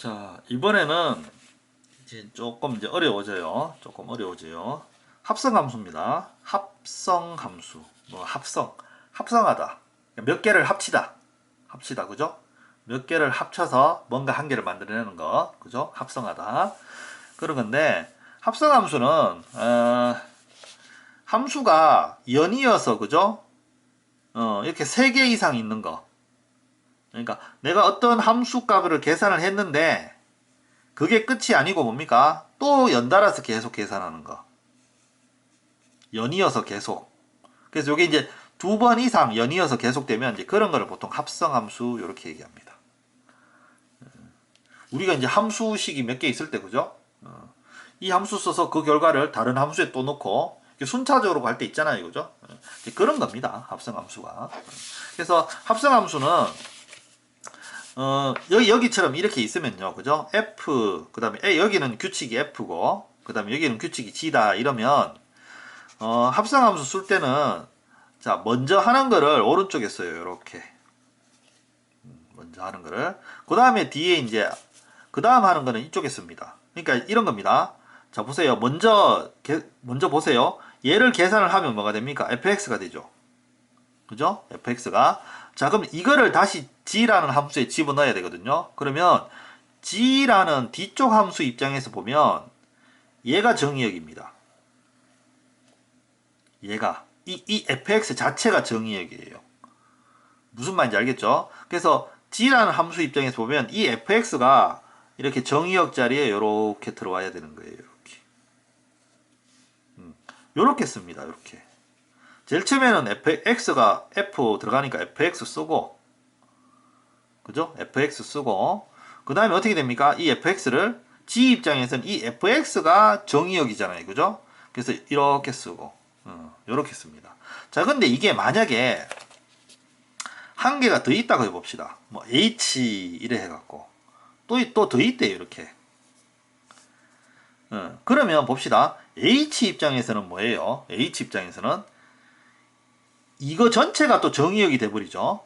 자, 이번에는 이제 조금 이제 어려워져요. 조금 어려워져요. 합성함수입니다. 합성함수. 뭐 합성하다. 몇 개를 합치다. 그죠? 몇 개를 합쳐서 뭔가 한 개를 만들어내는 거. 그죠? 합성하다. 그런 건데, 합성함수는, 함수가 연이어서, 그죠? 이렇게 3개 이상 있는 거. 그러니까 내가 어떤 함수 값을 계산을 했는데 그게 끝이 아니고 뭡니까? 또 연달아서 계속 계산하는 거. 연이어서 계속. 그래서 이게 이제 2번 이상 연이어서 계속되면 이제 그런 거를 보통 합성함수 이렇게 얘기합니다. 우리가 이제 함수식이 몇 개 있을 때 그죠? 이 함수 써서 그 결과를 다른 함수에 또 넣고 순차적으로 갈 때 있잖아요, 그죠? 그런 겁니다. 합성함수가. 그래서 합성함수는 여기처럼 이렇게 있으면요, 그죠? F, 그 다음에 여기는 규칙이 F고, 그 다음에 여기는 규칙이 G다, 이러면, 합성함수 쓸 때는, 자, 먼저 하는 거를 오른쪽에 써요, 요렇게. 먼저 하는 거를. 그 다음에 뒤에 이제, 그 다음 하는 거는 이쪽에 씁니다. 그러니까 이런 겁니다. 자, 보세요. 먼저 보세요. 얘를 계산을 하면 뭐가 됩니까? fx가 되죠. 그죠? fx가. 자, 그럼 이거를 다시 g라는 함수에 집어넣어야 되거든요. 그러면 g라는 뒤쪽 함수 입장에서 보면 얘가 정의역입니다. 얘가 이 fx 자체가 정의역이에요. 무슨 말인지 알겠죠? 그래서 g라는 함수 입장에서 보면 이 fx가 이렇게 정의역 자리에 이렇게 들어와야 되는 거예요. 이렇게. 요렇게 씁니다. 이렇게. 제일 처음에는 fx가 f 들어가니까 fx 쓰고, 그죠? fx 쓰고, 그 다음에 어떻게 됩니까? 이 fx를 g 입장에서는 이 fx가 정의역이잖아요, 그죠? 그래서 이렇게 쓰고, 이렇게 씁니다. 자, 근데 이게 만약에 한 개가 더 있다고 해봅시다. 뭐 h 이래 해갖고 또 더 있대요, 이렇게. 그러면 봅시다. h 입장에서는 뭐예요? h 입장에서는 이거 전체가 또 정의역이 돼버리죠.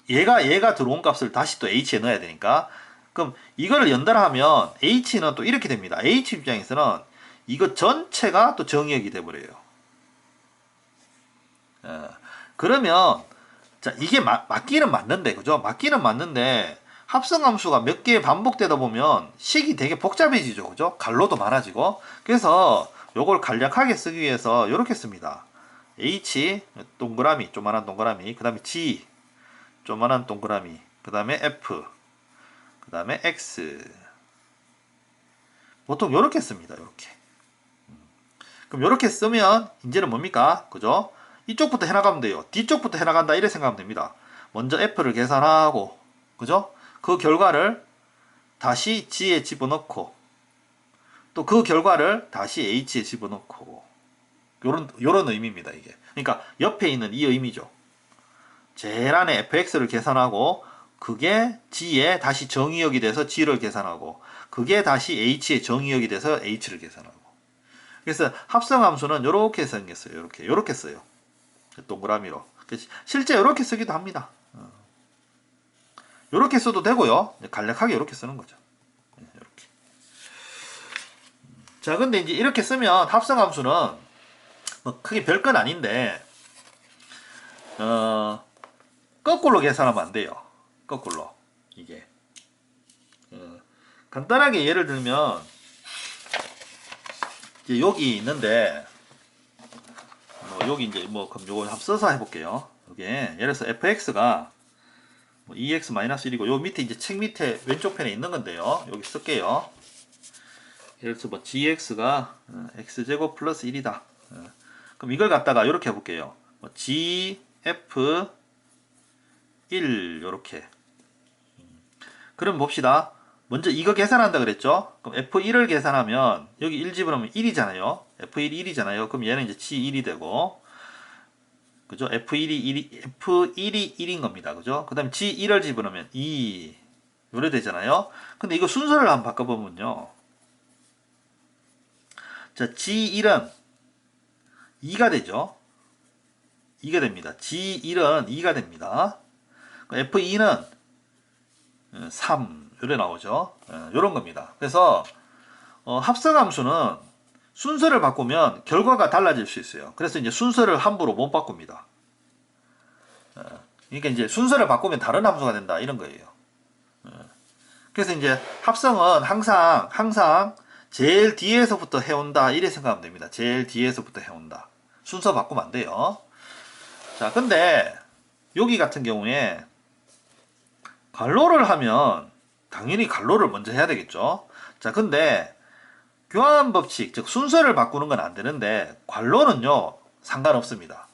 얘가 들어온 값을 다시 또 h에 넣어야 되니까. 그럼 이거를 연달아하면 h는 또 이렇게 됩니다. h 입장에서는 이거 전체가 또 정의역이 돼버려요. 그러면 자, 이게 맞기는 맞는데, 그죠? 맞기는 맞는데 합성함수가 몇 개 반복되다 보면 식이 되게 복잡해지죠, 그죠? 갈로도 많아지고. 그래서 요걸 간략하게 쓰기 위해서 이렇게 씁니다. h 동그라미, 조만한 동그라미, 그 다음에 g 조만한 동그라미, 그 다음에 f, 그 다음에 x. 보통 이렇게 씁니다. 이렇게. 그럼 이렇게 쓰면 이제는 뭡니까? 그죠? 이쪽부터 해나가면 돼요. 뒤쪽부터 해나간다 이래 생각하면 됩니다. 먼저 f를 계산하고, 그죠? 그 결과를 다시 g에 집어넣고, 또 그 결과를 다시 h에 집어넣고, 요런 의미입니다, 이게. 그러니까 옆에 있는 이 의미죠. 제일 안에 fx를 계산하고, 그게 g에 다시 정의역이 돼서 g를 계산하고, 그게 다시 h의 정의역이 돼서 h를 계산하고. 그래서 합성함수는 요렇게 생겼어요. 요렇게 써요. 동그라미로. 실제 요렇게 쓰기도 합니다. 요렇게 써도 되고요. 간략하게 요렇게 쓰는 거죠. 요렇게. 자, 근데 이제 이렇게 쓰면 합성함수는 뭐 크게 별건 아닌데, 거꾸로 계산하면 안 돼요. 거꾸로. 이게. 간단하게 예를 들면, 이제 여기 있는데, 여기 이제 그럼 요거 한번 써서 해볼게요. 이게 예를 들어서 fx가 2x-1이고 요 밑에 이제 책 밑에 왼쪽 편에 있는 건데요. 여기 쓸게요. 예를 들어서 gx가 x제곱 플러스 1이다. 그럼 이걸 갖다가 이렇게 해볼게요. gf 1 요렇게. 그럼 봅시다. 먼저 이거 계산한다 그랬죠? 그럼 f1을 계산하면 여기 1 집어넣으면 1이잖아요. f1이 1이잖아요. 그럼 얘는 이제 g1이 되고, 그죠? f1이 1인 겁니다. 그죠? 그 다음에 g1을 집어넣으면 2 요래 되잖아요. 근데 이거 순서를 한번 바꿔보면요. 자, g1은 2가 되죠. 2가 됩니다. g1은 2가 됩니다. f2는 3 요래 나오죠. 요런 겁니다. 그래서 합성함수는 순서를 바꾸면 결과가 달라질 수 있어요. 그래서 이제 순서를 함부로 못 바꿉니다. 그러니까 이제 순서를 바꾸면 다른 함수가 된다 이런 거예요. 그래서 이제 합성은 항상 제일 뒤에서부터 해온다 이래 생각하면 됩니다. 제일 뒤에서부터 해온다. 순서 바꾸면 안 돼요. 자, 근데 여기 같은 경우에 괄호를 하면 당연히 괄호를 먼저 해야 되겠죠. 자, 근데 교환 법칙, 즉 순서를 바꾸는 건 안 되는데 괄호는요 상관없습니다.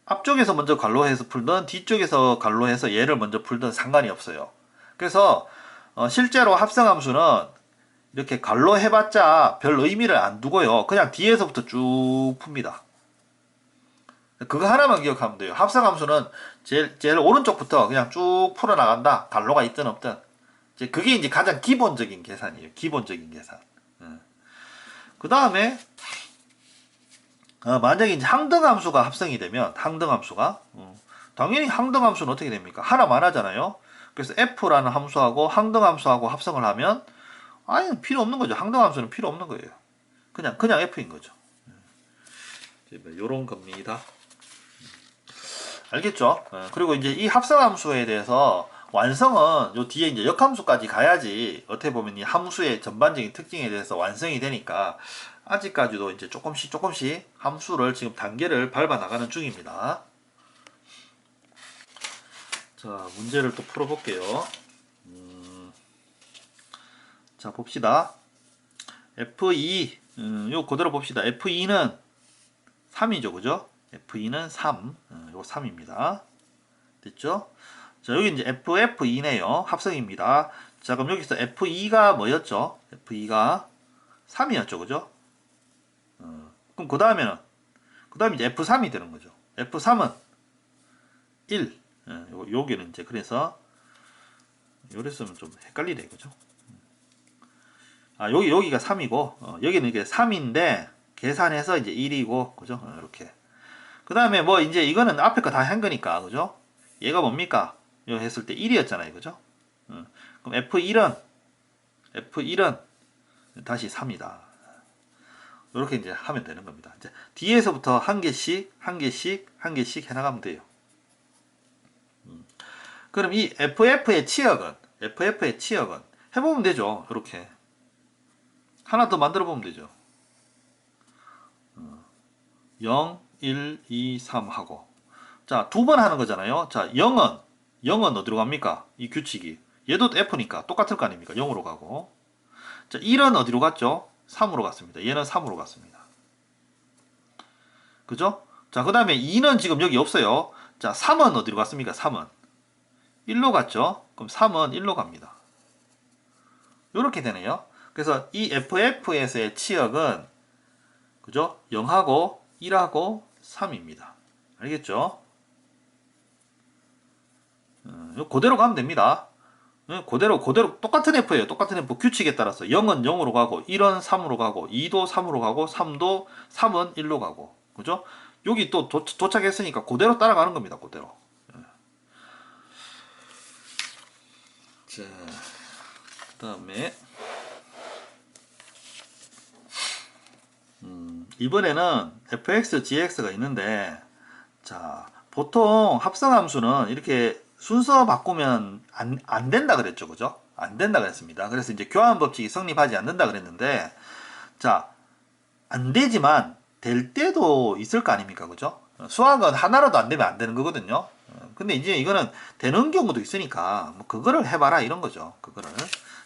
앞쪽에서 먼저 괄호해서 풀든 뒤쪽에서 괄호해서 얘를 먼저 풀든 상관이 없어요. 그래서 실제로 합성함수는 이렇게 괄호 해봤자 별 의미를 안 두고요. 그냥 뒤에서부터 쭉 풉니다. 그거 하나만 기억하면 돼요. 합성함수는 제일 오른쪽부터 그냥 쭉 풀어나간다. 괄호가 있든 없든. 그게 이제 가장 기본적인 계산이에요. 기본적인 계산. 그 다음에 만약에 이제 항등함수가 합성이 되면 항등함수가 당연히 항등함수는 어떻게 됩니까? 하나만 하잖아요. 그래서 f라는 함수하고 항등함수하고 합성을 하면 아니 필요 없는 거죠. 항등함수는 필요 없는 거예요. 그냥 f인 거죠. 요런 겁니다. 알겠죠? 그리고 이제 이 합성함수에 대해서 완성은 요 뒤에 이제 역함수까지 가야지 어떻게 보면 이 함수의 전반적인 특징에 대해서 완성이 되니까 아직까지도 이제 조금씩 함수를 지금 단계를 밟아 나가는 중입니다. 자, 문제를 또 풀어볼게요. 자, 봅시다. F2, 요 그대로 봅시다. F2는 3이죠, 그죠? F2는 3, 요거 3입니다. 됐죠? 자, 여기 이제 FF2네요. 합성입니다. 자, 그럼 여기서 F2가 뭐였죠? F2가 3이었죠, 그죠? 그럼 그 다음에 이제 F3이 되는 거죠. F3은 1. 여기는 이제 그래서 요랬으면 좀 헷갈리네, 그죠? 여기가 3이고, 여기는 이게 3인데, 계산해서 이제 1이고, 그죠? 이렇게. 그 다음에 뭐, 이제 이거는 앞에 거 다 한 거니까, 그죠? 얘가 뭡니까? 이거 했을 때 1이었잖아요, 그죠? 그럼 F1은 다시 3이다. 이렇게 이제 하면 되는 겁니다. 이제 뒤에서부터 한 개씩 해나가면 돼요. 그럼 이 FF의 치역은 해보면 되죠. 이렇게. 하나 더 만들어 보면 되죠. 0, 1, 2, 3 하고. 자, 두 번 하는 거잖아요. 자, 0은 어디로 갑니까? 이 규칙이. 얘도 F니까 똑같을 거 아닙니까? 0으로 가고. 자, 1은 어디로 갔죠? 3으로 갔습니다. 얘는 3으로 갔습니다. 그죠? 자, 그 다음에 2는 지금 여기 없어요. 자, 3은 어디로 갔습니까? 3은 1로 갔죠? 그럼 3은 1로 갑니다. 이렇게 되네요. 그래서 이 FF에서의 치역은 그죠? 0하고 1하고 3입니다. 알겠죠? 그대로 가면 됩니다. 그대로 똑같은 F예요. 똑같은 F 규칙에 따라서 0은 0으로 가고 1은 3으로 가고 2도 3으로 가고 3은 1로 가고 그죠? 여기 또 도착했으니까 그대로 따라가는 겁니다. 그대로. 자, 그 다음에 이번에는 fx, gx가 있는데 자, 보통 합성함수는 이렇게 순서 바꾸면 안 된다 그랬죠, 그죠? 안 된다 그랬습니다. 그래서 이제 교환 법칙이 성립하지 않는다 그랬는데, 자, 안 되지만 될 때도 있을 거 아닙니까, 그죠? 수학은 하나라도 안 되면 안 되는 거거든요. 근데 이제 이거는 되는 경우도 있으니까 뭐 그거를 해봐라 이런 거죠. 그거를.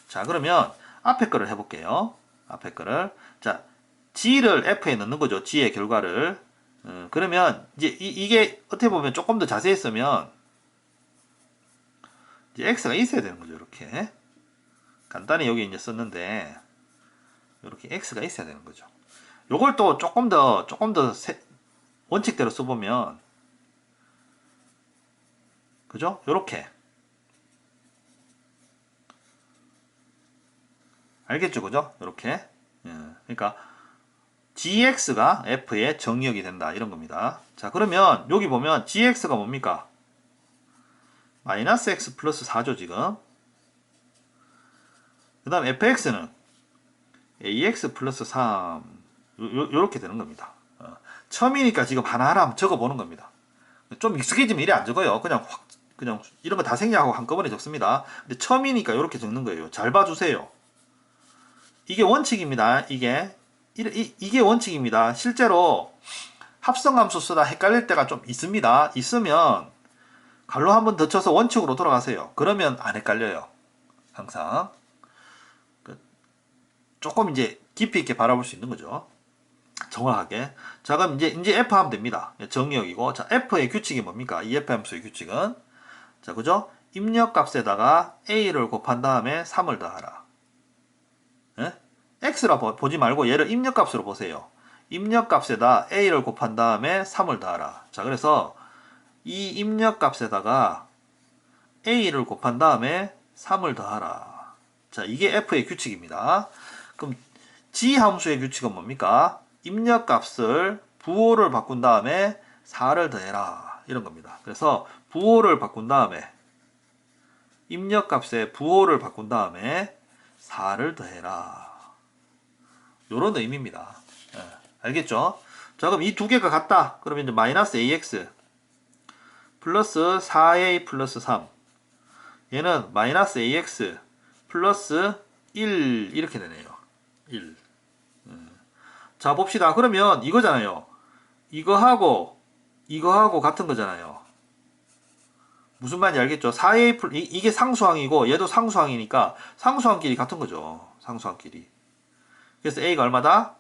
자, 그러면 앞에 거를 해볼게요. 앞에 거를. 자, g를 f에 넣는 거죠. g의 결과를. 그러면 이제 이게 어떻게 보면 조금 더 자세히 쓰면 이제 x가 있어야 되는 거죠. 이렇게 간단히 여기 이제 썼는데 이렇게 x가 있어야 되는 거죠. 요걸 또 조금 더 원칙대로 써보면 그죠? 요렇게 알겠죠, 그죠? 요렇게 그러니까 gx가 f의 정의역이 된다 이런 겁니다. 자, 그러면 여기 보면 gx가 뭡니까? 마이너스 x 플러스 4죠 지금. 그 다음 fx는 ax 플러스 3 요렇게 되는 겁니다. 처음이니까 지금 하나하나 한번 적어보는 겁니다. 좀 익숙해지면 이래 안 적어요. 그냥 이런 거 다 생략하고 한꺼번에 적습니다. 근데 처음이니까 이렇게 적는 거예요. 잘 봐주세요. 이게 원칙입니다. 이게 원칙입니다. 실제로 합성함수 쓰다 헷갈릴 때가 좀 있습니다. 있으면 갈로 한번 더 쳐서 원칙으로 돌아가세요. 그러면 안 헷갈려요. 항상. 조금 이제 깊이 있게 바라볼 수 있는 거죠. 정확하게. 자, 그럼 이제 F 하면 됩니다. 정의역이고. 자, F의 규칙이 뭡니까? 이 F 함수의 규칙은. 자, 그죠? 입력값에다가 A를 곱한 다음에 3을 더하라. 예? X라 보지 말고 얘를 입력값으로 보세요. 입력값에다 A를 곱한 다음에 3을 더하라. 자, 그래서 이 입력값에다가 A를 곱한 다음에 3을 더하라. 자, 이게 F의 규칙입니다. 그럼 G 함수의 규칙은 뭡니까? 입력값을 부호를 바꾼 다음에 4를 더해라. 이런 겁니다. 그래서 부호를 바꾼 다음에 입력값에 부호를 바꾼 다음에 4를 더해라. 요런 의미입니다. 예, 알겠죠? 자, 그럼 이 두 개가 같다. 그러면 이제 마이너스 ax 플러스 4a 플러스 3. 얘는 마이너스 ax 플러스 1 이렇게 되네요. 1. 자, 봅시다. 그러면 이거잖아요. 이거하고 같은 거잖아요. 무슨 말인지 알겠죠? 4a 이게 상수항이고 얘도 상수항이니까 상수항끼리 같은 거죠. 상수항끼리. 그래서 a가 얼마다?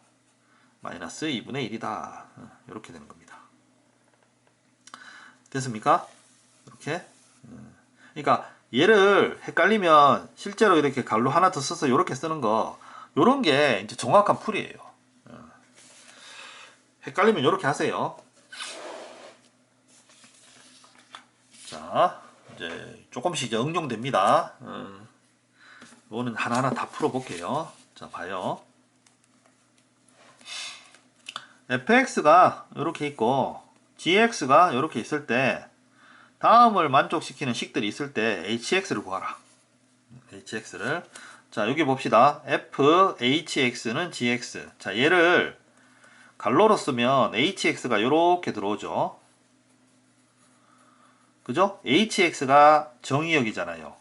마이너스 2분의 1이다. 이렇게 되는 겁니다. 됐습니까? 이렇게. 그러니까 얘를 헷갈리면 실제로 이렇게 갈로 하나 더 써서 이렇게 쓰는 거, 요런 게 이제 정확한 풀이에요. 헷갈리면 이렇게 하세요. 자, 이제 조금씩 이제 응용됩니다. 이거는 하나하나 다 풀어볼게요. 자, 봐요. fx가 이렇게 있고 gx가 이렇게 있을 때 다음을 만족시키는 식들이 있을 때 hx를 구하라. hx를. 자, 여기 봅시다. fhx는 gx. 자, 얘를 갈로로 쓰면 hx가 이렇게 들어오죠. 그죠? hx가 정의역이잖아요.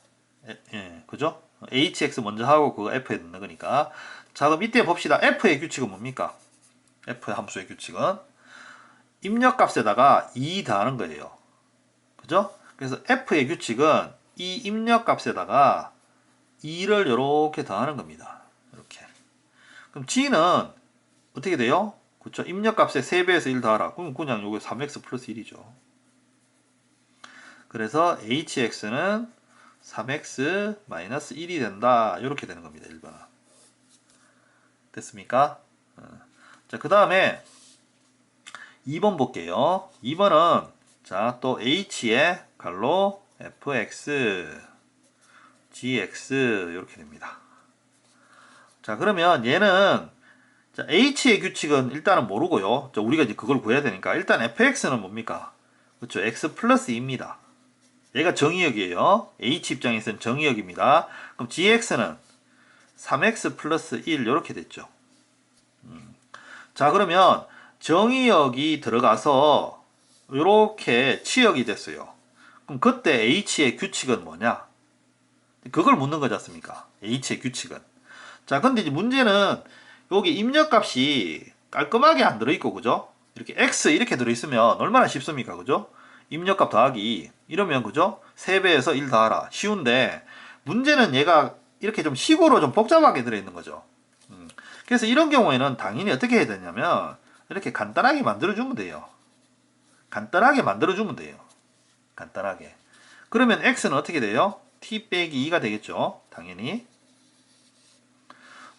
예, 그죠? hx 먼저 하고 그거 f에 넣는 거니까. 자, 그럼 이때 봅시다. f의 규칙은 뭡니까? f의 함수의 규칙은 입력값에다가 2 더하는 거예요. 그죠? 그래서 f의 규칙은 이 입력값에다가 2를 이렇게 더하는 겁니다. 이렇게. 그럼 g는 어떻게 돼요? 그쵸? 입력값에 3배에서 1 더하라. 그럼 그냥 요게 3x 플러스 1이죠. 그래서 hx는 3x 마이너스 1이 된다. 이렇게 되는 겁니다. 1번은. 됐습니까? 자, 그 다음에 2번 볼게요. 2번은 자, 또 h에 갈로 fx gx 이렇게 됩니다. 자, 그러면 얘는 자, h의 규칙은 일단은 모르고요. 자, 우리가 이제 그걸 구해야 되니까 일단 fx는 뭡니까? 그렇죠. x 플러스 2입니다. 얘가 정의역이에요. h 입장에서는 정의역입니다. 그럼 gx는 3x 플러스 1 이렇게 됐죠. 자, 그러면 정의역이 들어가서 이렇게 치역이 됐어요. 그럼 그때 h의 규칙은 뭐냐? 그걸 묻는 거지 않습니까? h의 규칙은. 자, 근데 이제 문제는 여기 입력값이 깔끔하게 안 들어있고, 그죠? 이렇게 x 이렇게 들어있으면 얼마나 쉽습니까? 그죠? 입력값 더하기 이러면 그죠? 3배에서 1 더하라. 쉬운데 문제는 얘가 이렇게 좀 식으로 좀 복잡하게 들어있는 거죠. 그래서 이런 경우에는 당연히 어떻게 해야 되냐면 이렇게 간단하게 만들어주면 돼요. 간단하게 만들어주면 돼요. 간단하게. 그러면 x는 어떻게 돼요? t 빼기 2가 되겠죠. 당연히.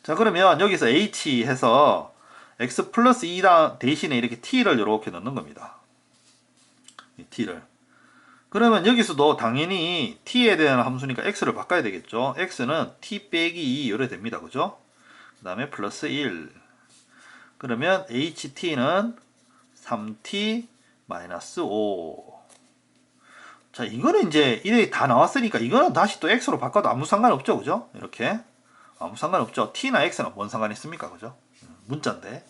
자, 그러면 여기서 h 해서 x 플러스 2 대신에 이렇게 t를 이렇게 넣는 겁니다. t를. 그러면 여기서도 당연히 t에 대한 함수니까 x를 바꿔야 되겠죠. x는 t 빼기 2 이래 됩니다. 그죠? 그 다음에 플러스 1. 그러면 ht는 3t 마이너스 5. 자, 이거는 이제 이게 다 나왔으니까 이거는 다시 또 x로 바꿔도 아무 상관없죠. 그죠? 이렇게. 아무 상관없죠. t나 x는 뭔 상관 있습니까? 그죠? 문자인데.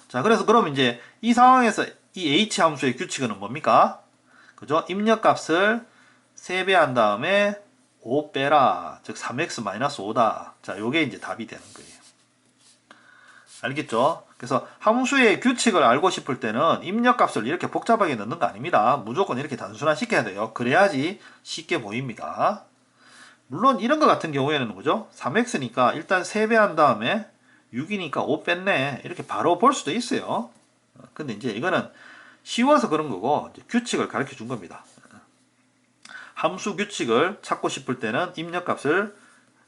자, 그래서 그럼 이제 이 상황에서 이 h 함수의 규칙은 뭡니까? 그죠? 입력값을 3배 한 다음에 5 빼라. 즉 3x-5다. 자, 요게 이제 답이 되는 거예요. 알겠죠? 그래서 함수의 규칙을 알고 싶을 때는 입력값을 이렇게 복잡하게 넣는 거 아닙니다. 무조건 이렇게 단순화시켜야 돼요. 그래야지 쉽게 보입니다. 물론 이런 거 같은 경우에는 그죠? 3x니까 일단 3배 한 다음에 6이니까 5 뺐네. 이렇게 바로 볼 수도 있어요. 근데 이제 이거는 쉬워서 그런 거고 이제 규칙을 가르쳐 준 겁니다. 함수 규칙을 찾고 싶을 때는 입력값을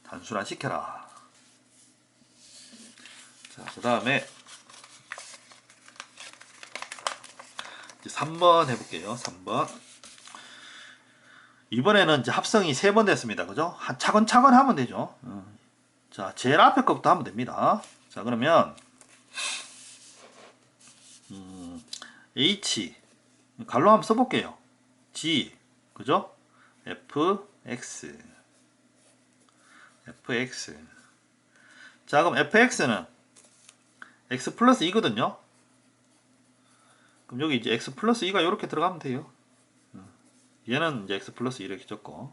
단순화시켜라. 자, 그 다음에 3번 해볼게요. 3번. 이번에는 이제 합성이 3번 됐습니다. 그죠? 차근차근 하면 되죠. 자, 제일 앞에 것부터 하면 됩니다. 자, 그러면 H 갈로 한번 써볼게요. G 그죠? fx 자, 그럼 fx는 x 플러스 2거든요. 그럼 여기 이제 x 플러스 2가 이렇게 들어가면 돼요. 얘는 이제 x 플러스 2 이렇게 적고.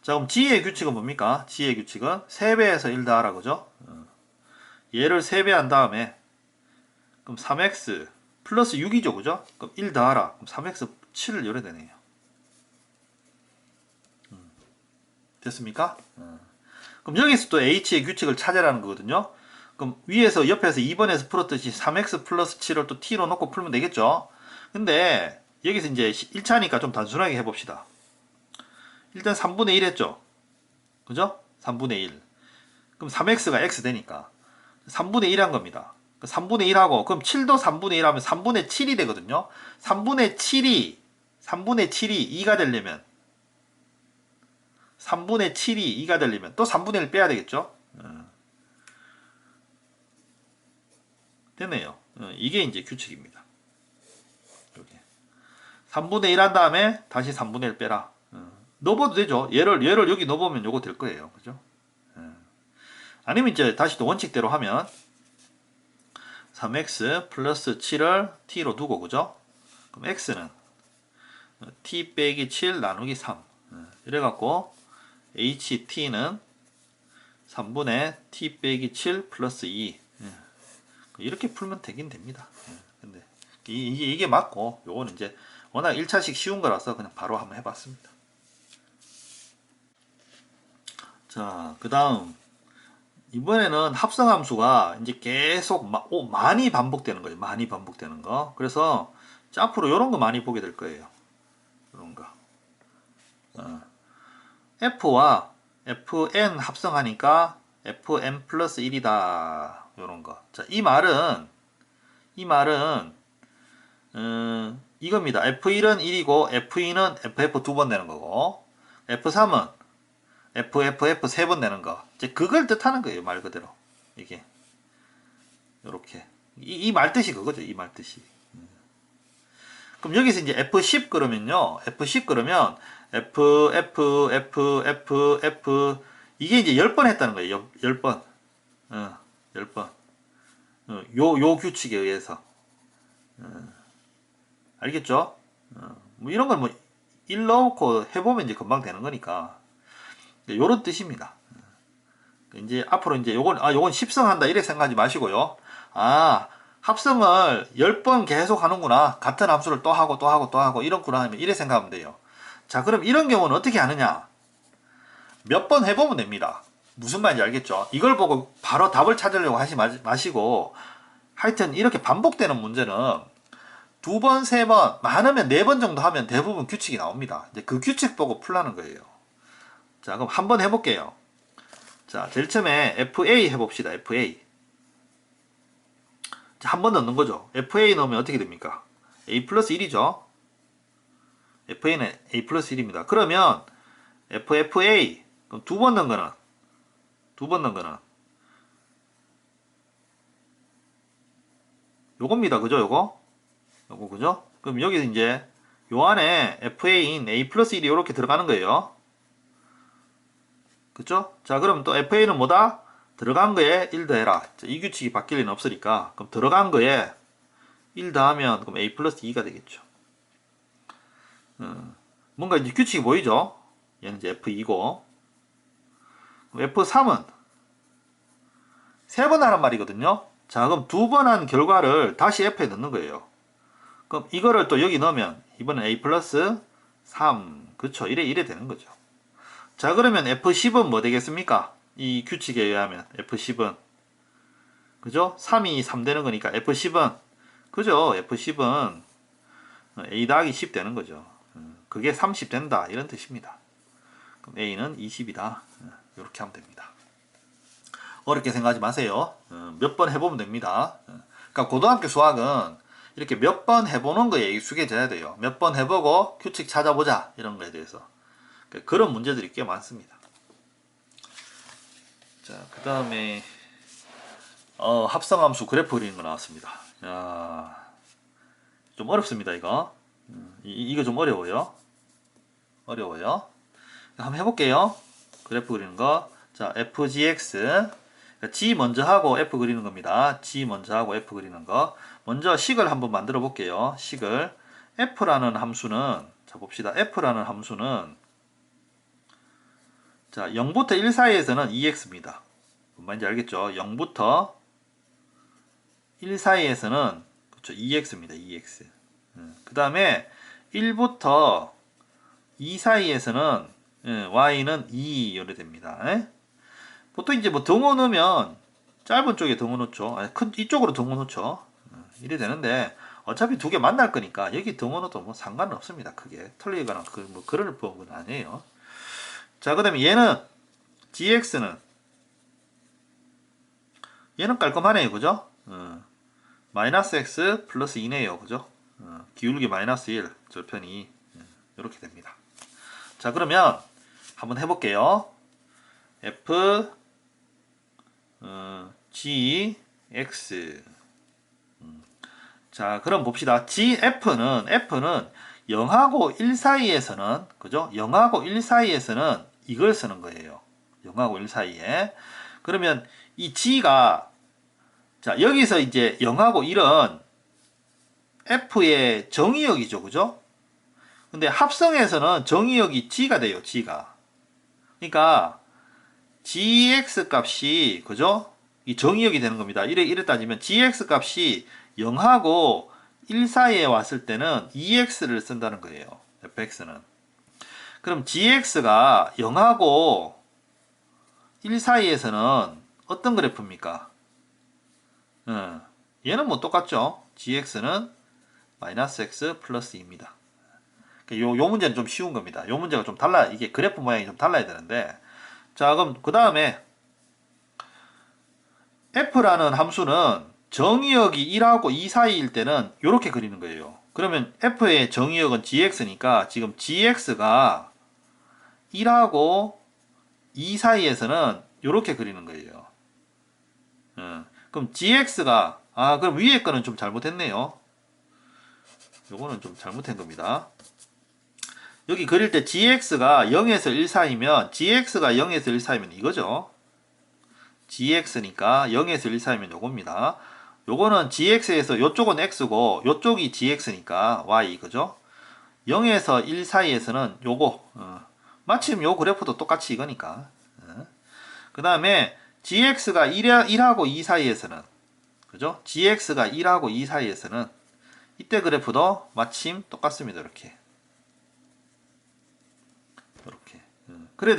자, 그럼 g의 규칙은 뭡니까? g의 규칙은 3배에서 1 더하라 그죠? 얘를 3배 한 다음에 그럼 3x 플러스 6이죠 그죠? 그럼 1 더하라. 그럼 3x 7을 열어야 되네요. 됐습니까? 그럼 여기서 또 h의 규칙을 찾으라는 거거든요. 그럼 위에서 옆에서 2번에서 풀었듯이 3x 플러스 7을 또 t로 놓고 풀면 되겠죠. 근데 여기서 이제 1차니까 좀 단순하게 해봅시다. 일단 3분의 1 했죠. 그죠? 3분의 1. 그럼 3x가 x 되니까 3분의 1 한 겁니다. 3분의 1하고 그럼 7도 3분의 1 하면 3분의 7이 되거든요. 3분의 7이 2가 되려면 3분의 7이 2가 되려면 또 3분의 1 빼야 되겠죠. 됐네요. 이게 이제 규칙입니다. 여기 3분의 1 한 다음에 다시 3분의 1 빼라. 넣어봐도 되죠. 얘를 여기 넣어보면 요거 될 거예요. 그죠? 아니면 이제 다시 또 원칙대로 하면 3x 플러스 7을 t로 두고 그죠? 그럼 x는 t 빼기 7 나누기 3 이래갖고 ht는 3분의 t 빼기 7 플러스 2 이렇게 풀면 되긴 됩니다. 근데 이게 맞고 요거는 이제 워낙 1차식 쉬운 거라서 그냥 바로 한번 해봤습니다. 자, 그 다음 이번에는 합성함수가 이제 계속 많이 반복되는 거예요. 많이 반복되는 거. 그래서 앞으로 이런 거 많이 보게 될 거예요. 이런 거. F와 Fn 합성하니까 Fn 플러스 1이다. 이런 거. 자, 이 말은 이겁니다. F1은 1이고 F2는 FF 2번 내는 거고 F3은 FFF 3번 내는 거. 이제 그걸 뜻하는 거예요. 말 그대로. 이게. 요렇게. 이 말뜻이 그거죠. 이 말뜻이. 그럼 여기서 이제 F10 그러면요. F10 그러면 F 이게 이제 10번 했다는 거예요. 10번. 10번. 요 규칙에 의해서. 알겠죠? 뭐 이런 걸 뭐 1 넣고 해보면 이제 금방 되는 거니까. 요런 뜻입니다. 이제 앞으로 이제 요건 십성한다 이렇게 생각하지 마시고요. 합성을 10번 계속 하는구나. 같은 함수를 또 하고 이런구나 하면 이래 생각하면 돼요. 자, 그럼 이런 경우는 어떻게 하느냐? 몇 번 해보면 됩니다. 무슨 말인지 알겠죠? 이걸 보고 바로 답을 찾으려고 하지 마시고 하여튼 이렇게 반복되는 문제는 2번, 3번, 많으면 4번 정도 하면 대부분 규칙이 나옵니다. 이제 그 규칙 보고 풀라는 거예요. 자, 그럼 한번 해볼게요. 자, 제일 처음에 FA 해봅시다. FA. 자, 한 번 넣는 거죠. FA 넣으면 어떻게 됩니까? A 플러스 1이죠. FA는 A 플러스 1입니다. 그러면 FFA. 그럼 두 번 넣은 거는 요겁니다. 그죠? 요거, 그죠? 그럼 여기 이제 요 안에 FA인 A 플러스 1이 이렇게 들어가는 거예요. 그쵸? 자, 그럼 또 FA는 뭐다? 들어간 거에 1 더해라. 이 규칙이 바뀔 리는 없으니까. 그럼 들어간 거에 1 더하면 그럼 A 플러스 2가 되겠죠. 뭔가 이제 규칙이 보이죠? 얘는 이제 F2고. F3은 3번 하란 말이거든요. 자, 그럼 2번 한 결과를 다시 F에 넣는 거예요. 그럼 이거를 또 여기 넣으면 이번엔 A 플러스 3. 그쵸? 이래 되는 거죠. 자, 그러면 F10은 뭐 되겠습니까? 이 규칙에 의하면 F10은 그죠? 3이 3 되는 거니까 F10은 그죠? F10은 A 더하기 10 되는 거죠. 그게 30 된다 이런 뜻입니다. 그럼 A는 20이다. 이렇게 하면 됩니다. 어렵게 생각하지 마세요. 몇 번 해보면 됩니다. 그러니까 고등학교 수학은 이렇게 몇 번 해보는 거에 익숙해져야 돼요. 몇 번 해보고 규칙 찾아보자 이런 거에 대해서. 그런 문제들이 꽤 많습니다. 자, 그 다음에 합성함수 그래프 그리는 거 나왔습니다. 야, 좀 어렵습니다 이거. 이거 좀 어려워요. 한번 해볼게요. 그래프 그리는 거. 자, FGX G 먼저 하고 F 그리는 겁니다. G 먼저 하고 F 그리는 거. 먼저 식을 한번 만들어 볼게요. 식을 F라는 함수는 자 봅시다. F라는 함수는 자 0부터 1 사이에서는 2x입니다. 뭔 말인지 알겠죠? 0부터 1 사이에서는 그렇죠 2x입니다. 2x. 그 다음에 1부터 2 사이에서는 y는 2 이렇게 됩니다. 보통 이제 뭐 등호 넣으면 짧은 쪽에 등호 넣죠. 큰 이쪽으로 등호 넣죠. 이래 되는데 어차피 두 개 만날 거니까 여기 등호 넣어도 뭐 상관은 없습니다. 크게 틀리거나 뭐 그럴 부분은 아니에요. 자, 그다음에 얘는 gx는 얘는 깔끔하네요, 그죠? 마이너스 x 플러스 2네요, 그죠? 기울기 마이너스 1 절편이 이렇게 됩니다. 자, 그러면 한번 해볼게요. f g x 자, 그럼 봅시다. f는 0하고 1 사이에서는 그죠? 0하고 1 사이에서는 이걸 쓰는 거예요. 0하고 1 사이에. 그러면 이 g가 자, 여기서 이제 0하고 1은 f의 정의역이죠. 그죠? 근데 합성에서는 정의역이 g가 돼요. g가. 그러니까 gx 값이 그죠? 이 정의역이 되는 겁니다. 이래 따지면 gx 값이 0하고 1 사이에 왔을 때는 2x를 쓴다는 거예요. fx는. 그럼 gx가 0하고 1 사이에서는 어떤 그래프입니까? 얘는 뭐 똑같죠. gx는 마이너스 x 플러스 2입니다. 요 문제는 좀 쉬운 겁니다. 요 문제가 좀 달라. 이게 그래프 모양이 좀 달라야 되는데 자, 그럼 그 다음에 f라는 함수는 정의역이 1하고 2 사이일 때는 이렇게 그리는 거예요. 그러면 f의 정의역은 gx니까 지금 gx가 1하고 2 사이에서는 이렇게 그리는 거예요. 그럼 gx가 그럼 위에 거는 좀 잘못했네요. 요거는 좀 잘못한 겁니다. 여기 그릴 때 gx가 0에서 1 사이면 gx가 0에서 1 사이면 이거죠. gx니까 0에서 1 사이면 요겁니다. 요거는 gx에서 요쪽은 x고 요쪽이 gx니까 y 그죠? 0에서 1 사이에서는 요거 마침 요 그래프도 똑같이 이거니까 그 다음에 gx가 1하고 2 사이에서는 그죠? gx가 1하고 2 사이에서는 이때 그래프도 마침 똑같습니다. 이렇게 그렇게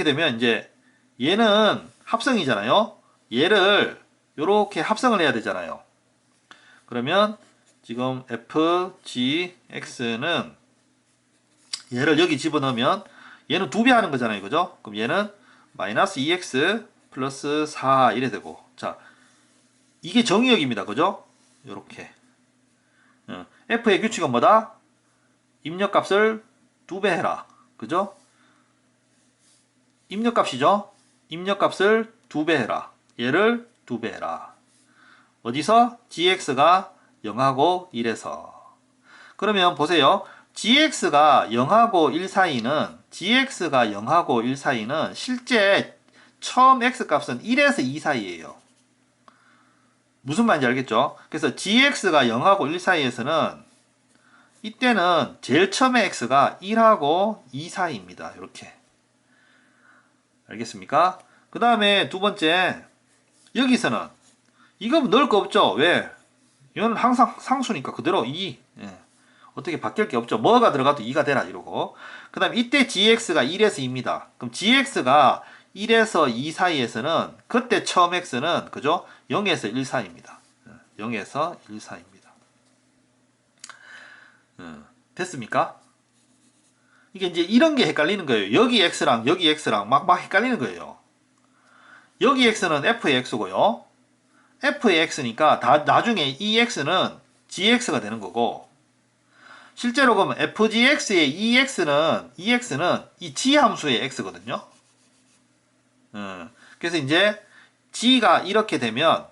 되면 이제 얘는 합성이잖아요. 얘를 이렇게 합성을 해야 되잖아요. 그러면 지금 fgx는 얘를 여기 집어넣으면 얘는 2배 하는 거잖아요. 그죠? 그럼 얘는 마이너스 2x 플러스 4 이래 되고 자 이게 정의역입니다. 그죠? 요렇게 f의 규칙은 뭐다? 입력값을 2배 해라. 그죠? 입력값이죠? 입력값을 2배 해라. 얘를 2배 해라. 어디서? gx가 0하고 1에서. 그러면 보세요. gx가 0하고 1 사이는 gx가 0하고 1 사이는 실제 처음 x값은 1에서 2 사이에요. 무슨 말인지 알겠죠? 그래서 gx가 0하고 1 사이에서는 이때는 제일 처음에 x가 1하고 2 사이입니다. 이렇게. 알겠습니까? 그 다음에 두 번째, 여기서는 이건 넣을 거 없죠? 왜? 이거는 항상 상수니까 그대로 2. 예. 어떻게 바뀔 게 없죠? 뭐가 들어가도 2가 되라 이러고. 그 다음에 이때 gx가 1에서 2입니다. 그럼 gx가 1에서 2 사이에서는 그때 처음 x는 그죠? 0에서 1 사이입니다. 0에서 1 사이입니다. 됐습니까? 이게 이제 이런 게 헷갈리는 거예요. 여기 x랑 여기 x랑 막 헷갈리는 거예요. 여기 x는 f의 x고요. f의 x니까 나중에 이 x는 gx가 되는 거고, 실제로 그러면 fgx의 이 x는 이 g 함수의 x거든요. 그래서 이제 g가 이렇게 되면,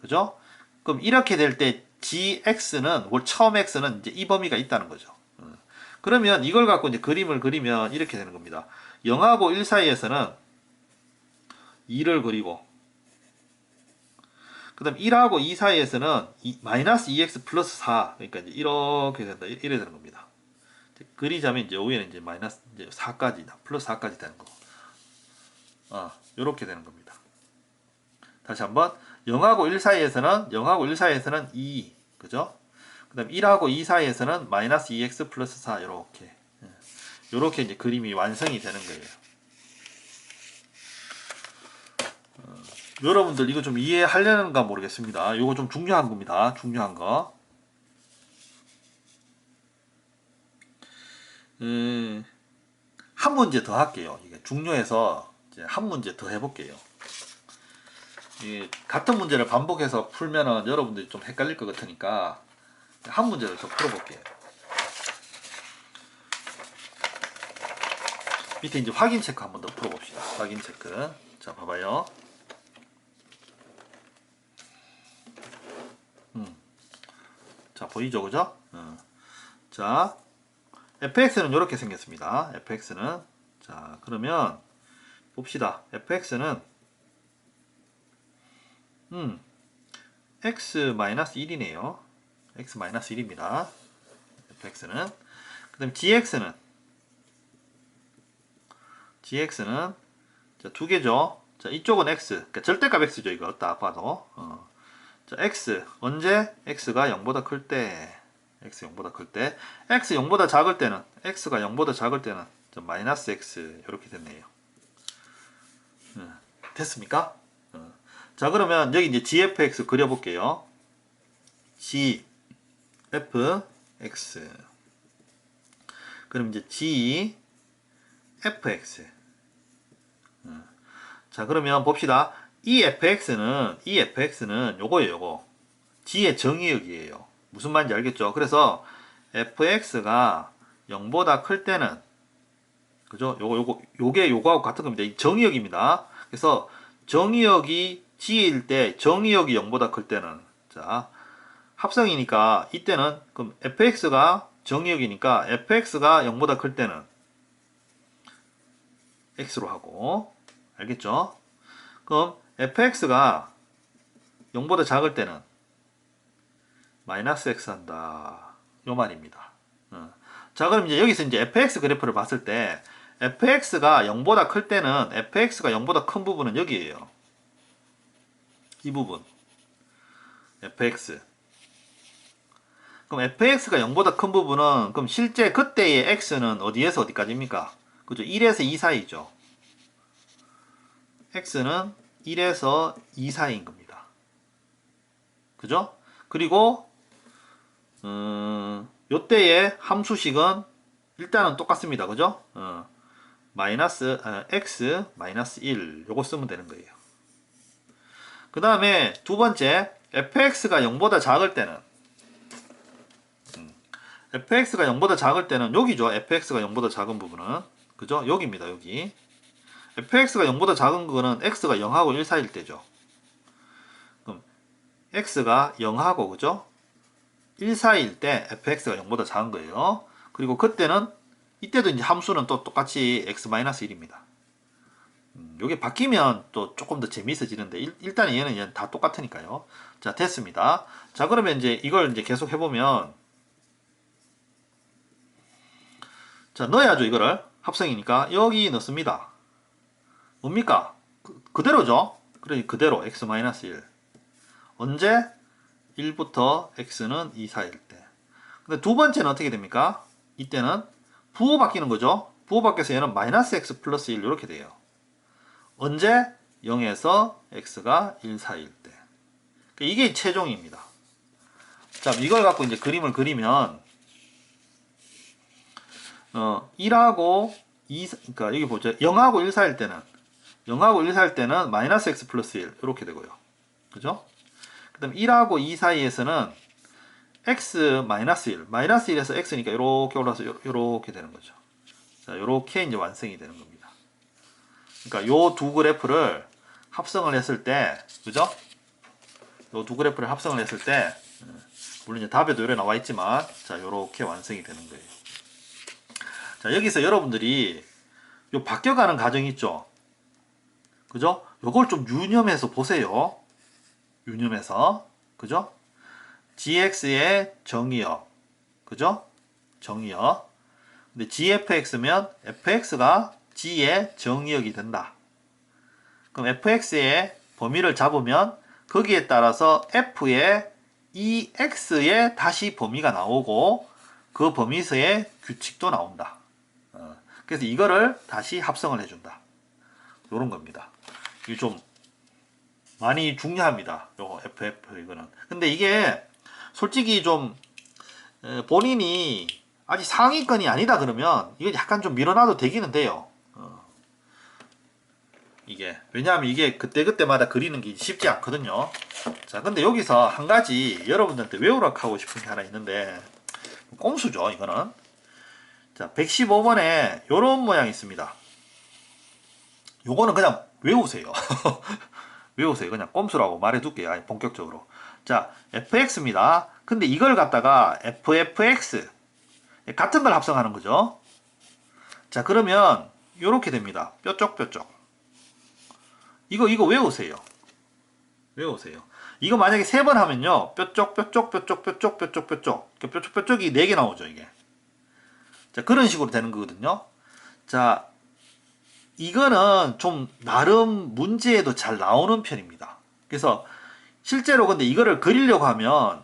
그죠? 그럼 이렇게 될 때 gx는 처음 x는 이제 이 범위가 있다는 거죠. 그러면 이걸 갖고 이제 그림을 그리면 이렇게 되는 겁니다. 0하고 1 사이에서는 2를 그리고, 그 다음 1하고 2 사이에서는 마이너스 2x 플러스 4, 그러니까 이제 이렇게 된다, 이래 되는 겁니다. 그리자면 이제 위에는 이제 마이너스 이제 4까지, 플러스 4까지 되는 거. 요렇게 되는 겁니다. 다시 한번 0하고 1 사이에서는 2, 그죠? 그 다음 1하고 2 사이에서는 마이너스 2x 플러스 4, 요렇게 이제 그림이 완성이 되는 거예요. 여러분들 이거 좀 이해하려는가 모르겠습니다. 이거 좀 중요한 겁니다. 중요한 거. 한 문제 더 할게요. 이게 중요해서 이제 한 문제 더 해볼게요. 같은 문제를 반복해서 풀면은 여러분들이 좀 헷갈릴 것 같으니까 한 문제를 더 풀어볼게요. 밑에 이제 확인 체크 한번 더 풀어봅시다. 확인 체크. 자, 봐봐요. 자, 보이죠, 그죠? 자, fx는 이렇게 생겼습니다. fx는, 자, 그러면 봅시다. fx는 x-1이네요. x-1입니다. fx는. 그 다음 gx는 자, 두 개죠. 자, 이쪽은 x, 그러니까 절대값 x죠. 이거 딱 봐도. 자, x 언제 x가 0보다 클 때, x 0보다 클 때, x 0보다 작을 때는, x가 0보다 작을 때는 마이너스 x 이렇게 됐네요. 됐습니까? 자, 그러면 여기 이제 gfx 그려볼게요. gfx. 그럼 이제 gfx. 자, 그러면 봅시다. 이 fx는 요거예요, 요거. g의 정의역이에요. 무슨 말인지 알겠죠? 그래서 fx가 0보다 클 때는, 그죠? 요게 요거하고 같은 겁니다. 이 정의역입니다. 그래서 정의역이 g일 때, 정의역이 0보다 클 때는, 자, 합성이니까 이때는, 그럼 fx가 정의역이니까 fx가 0보다 클 때는 x로 하고, 알겠죠? 그럼 fx가 0보다 작을 때는 마이너스 x 한다. 요 말입니다. 자, 그럼 이제 여기서 이제 fx 그래프를 봤을 때 fx가 0보다 클 때는 fx가 0보다 큰 부분은 여기에요. 이 부분. fx. 그럼 fx가 0보다 큰 부분은 그럼 실제 그때의 x는 어디에서 어디까지입니까? 그죠? 1에서 2 사이죠. x는 1에서 2 사이인 겁니다. 그죠? 그리고 요때의 함수식은 일단은 똑같습니다. 그죠? 마이너스 x 마이너스 1 요거 쓰면 되는 거예요. 그 다음에 두 번째 fx가 0보다 작을 때는 fx가 0보다 작을 때는 여기죠. fx가 0보다 작은 부분은 그죠? 여기입니다. 여기 fx가 0보다 작은 거는 x가 0하고 1 사이일 때죠. 그럼 x가 0하고 그죠? 1 사이일 때 fx가 0보다 작은 거예요. 그리고 그때는 이때도 이제 함수는 또 똑같이 x-1입니다. 요게 바뀌면 또 조금 더 재미있어지는데 일단 얘는 다 똑같으니까요. 자, 됐습니다. 자, 그러면 이제 이걸 이제 계속 해보면, 자, 넣어야죠. 이거를 합성이니까 여기 넣습니다. 뭡니까? 그대로죠. 그러니 그대로 x-1 언제? 1부터 x는 2, 4일 때. 근데 두 번째는 어떻게 됩니까? 이때는 부호 바뀌는 거죠. 부호 바뀌어서 얘는 마이너스 x 플러스 1 이렇게 돼요. 언제? 0에서 x가 1, 4일 때. 이게 최종입니다. 자, 이걸 갖고 이제 그림을 그리면 1하고 2, 그러니까 여기 보죠. 0하고 1, 4일 때는 0하고 1, 4일 때는 마이너스 x 플러스 1 이렇게 되고요. 그죠? 그 다음 1하고 2 사이에서는 x 마이너스 1, 마이너스 1에서 x니까 이렇게 올라서 이렇게 되는 거죠. 자, 이렇게 이제 완성이 되는 겁니다. 그러니까 요 두 그래프를 합성을 했을 때, 그죠? 요 두 그래프를 합성을 했을 때, 물론 이제 답에도 이래 나와 있지만, 자, 요렇게 완성이 되는 거예요. 자, 여기서 여러분들이 요 바뀌어가는 과정 있죠? 그죠? 요걸 좀 유념해서 보세요. 유념해서. 그죠? gx의 정의역. 그죠? 정의역. 근데 gfx면 fx가 g의 정의역이 된다. 그럼 fx의 범위를 잡으면 거기에 따라서 f의 ex의 다시 범위가 나오고 그 범위에서의 규칙도 나온다. 그래서 이거를 다시 합성을 해준다. 요런 겁니다. 이게 좀 많이 중요합니다. 요거 FF 이거는. 근데 이게 솔직히 좀 본인이 아직 상위권이 아니다 그러면 이거 약간 좀 밀어놔도 되기는 돼요. 이게 왜냐하면 이게 그때그때마다 그리는 게 쉽지 않거든요. 자, 근데 여기서 한 가지 여러분들한테 외우라고 하고 싶은 게 하나 있는데 꼼수죠 이거는. 자, 115번에 요런 모양이 있습니다. 요거는 그냥 외우세요. 외우세요. 그냥 꼼수라고 말해둘게요. 아니, 본격적으로. 자, fx입니다. 근데 이걸 갖다가 ffx 같은 걸 합성하는 거죠. 자, 그러면 요렇게 됩니다. 뾰족뾰족. 이거 외우세요. 외우세요. 이거 만약에 3번 하면요. 뾰족뾰족이 4개 나오죠, 이게. 자, 그런 식으로 되는 거거든요. 자, 이거는 좀 나름 문제에도 잘 나오는 편입니다. 그래서 실제로 근데 이거를 그리려고 하면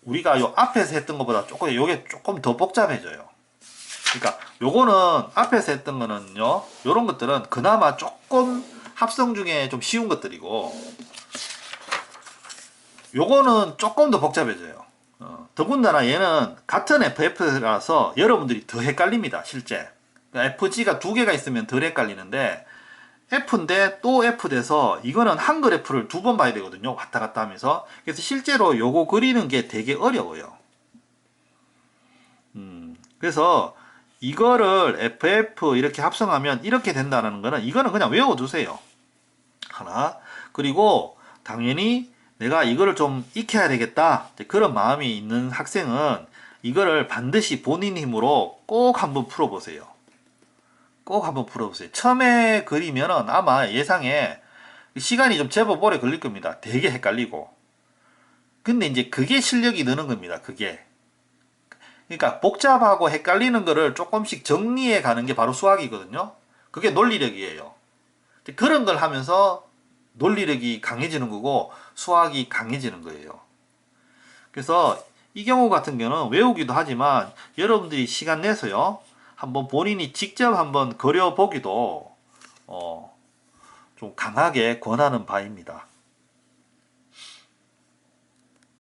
우리가 요 앞에서 했던 것보다 요게 조금 더 복잡해져요. 그러니까 요거는 앞에서 했던 거는요. 요런 것들은 그나마 조금 합성 중에 좀 쉬운 것들이고 요거는 조금 더 복잡해져요. 더군다나 얘는 같은 FF라서 여러분들이 더 헷갈립니다. 실제 FG가 두 개가 있으면 덜 헷갈리는데 F인데 또 F 돼서 이거는 한 그래프를 2번 봐야 되거든요. 왔다 갔다 하면서. 그래서 실제로 요거 그리는 게 되게 어려워요. 그래서 이거를 FF 이렇게 합성하면 이렇게 된다는 거는 이거는 그냥 외워두세요. 하나. 그리고 당연히 내가 이거를 좀 익혀야 되겠다. 그런 마음이 있는 학생은 이거를 반드시 본인 힘으로 꼭 한번 풀어보세요. 꼭 한번 풀어보세요. 처음에 그리면은 아마 예상에 시간이 좀 제법 오래 걸릴 겁니다. 되게 헷갈리고. 근데 이제 그게 실력이 느는 겁니다. 그게. 그러니까 복잡하고 헷갈리는 거를 조금씩 정리해 가는 게 바로 수학이거든요. 그게 논리력이에요. 그런 걸 하면서 논리력이 강해지는 거고 수학이 강해지는 거예요. 그래서 이 경우 같은 경우는 외우기도 하지만 여러분들이 시간 내서요. 한번 본인이 직접 한번 그려보기도 좀 강하게 권하는 바입니다.